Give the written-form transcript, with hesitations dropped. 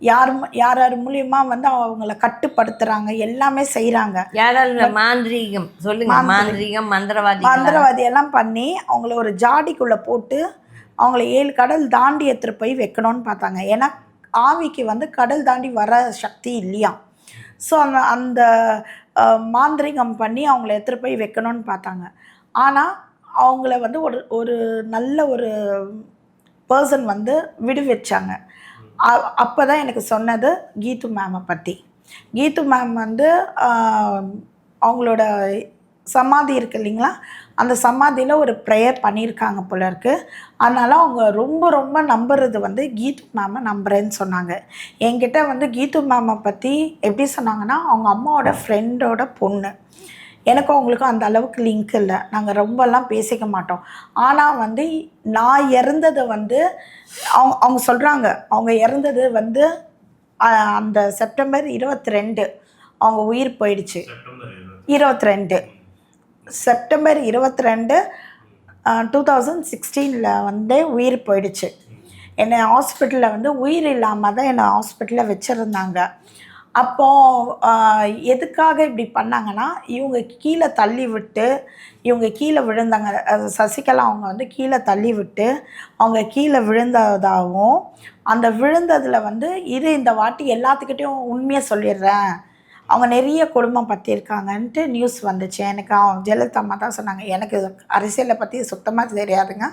யார் யார் மூலியமா வந்து அவங்கள கட்டுப்படுத்துறாங்க, எல்லாமே செய்கிறாங்க. யாராவது மாந்திரீகம் சொல்லுங்க. மாந்திரீகம், மந்திரவாதி எல்லாம் பண்ணி அவங்கள ஒரு ஜாடிக்குள்ளே போட்டு அவங்கள 7 கடல் தாண்டி எடுத்துகிட்டு போய் வைக்கணும்னு பார்த்தாங்க. ஏன்னா ஆவிக்கு வந்து கடல் தாண்டி வர சக்தி இல்லையா. ஸோ அந்த மாந்திரீகம் பண்ணி அவங்கள எடுத்துகிட்டு போய் வைக்கணும்னு பார்த்தாங்க. ஆனால் அவங்கள வந்து ஒரு ஒரு நல்ல ஒரு பர்சன் வந்து விடுவிச்சாங்க. அப்போ தான் எனக்கு சொன்னது கீது மேமை பற்றி. கீது மேம் வந்து அவங்களோட சமாதி இருக்குது இல்லைங்களா, அந்த சமாதியில் ஒரு ப்ரேயர் பண்ணியிருக்காங்க போல இருக்குது. அதனால் அவங்க ரொம்ப ரொம்ப நம்புறது வந்து கீது மேமை நம்புகிறேன்னு சொன்னாங்க. என்கிட்ட வந்து கீது மேமை பற்றி எப்படி சொன்னாங்கன்னா, அவங்க அம்மாவோட ஃப்ரெண்டோட பொண்ணு. எனக்கும் அவங்களுக்கும் அந்த அளவுக்கு லிங்க் இல்லை, நாங்கள் ரொம்பலாம் பேசிக்க மாட்டோம். ஆனால் வந்து நான் இறந்ததை வந்து அவங்க சொல்கிறாங்க, அவங்க இறந்தது வந்து அந்த செப்டம்பர் 22 அவங்க உயிர் போயிடுச்சு. 22 செப்டம்பர் 22 2016 வந்து உயிர் போயிடுச்சு. என்னை ஹாஸ்பிட்டலில் வந்து உயிர் இல்லாமல் தான் என்னை ஹாஸ்பிட்டலில் வச்சுருந்தாங்க. அப்போது எதுக்காக இப்படி பண்ணாங்கன்னா, இவங்க கீழே தள்ளி விட்டு இவங்க கீழே விழுந்தாங்க. சசிகலா அவங்க வந்து கீழே தள்ளி விட்டு அவங்க கீழே விழுந்ததாகவும், அந்த விழுந்ததில் வந்து இந்த வாட்டி எல்லாத்துக்கிட்டையும் உண்மையை சொல்லிடுறேன், அவங்க நிறைய குடும்பம் பற்றியிருக்காங்கன்ட்டு நியூஸ் வந்துச்சு. எனக்கு ஜெயலலிதா அம்மா தான் சொன்னாங்க. எனக்கு அரசியலை பற்றி சுத்தமாக தெரியாதுங்க.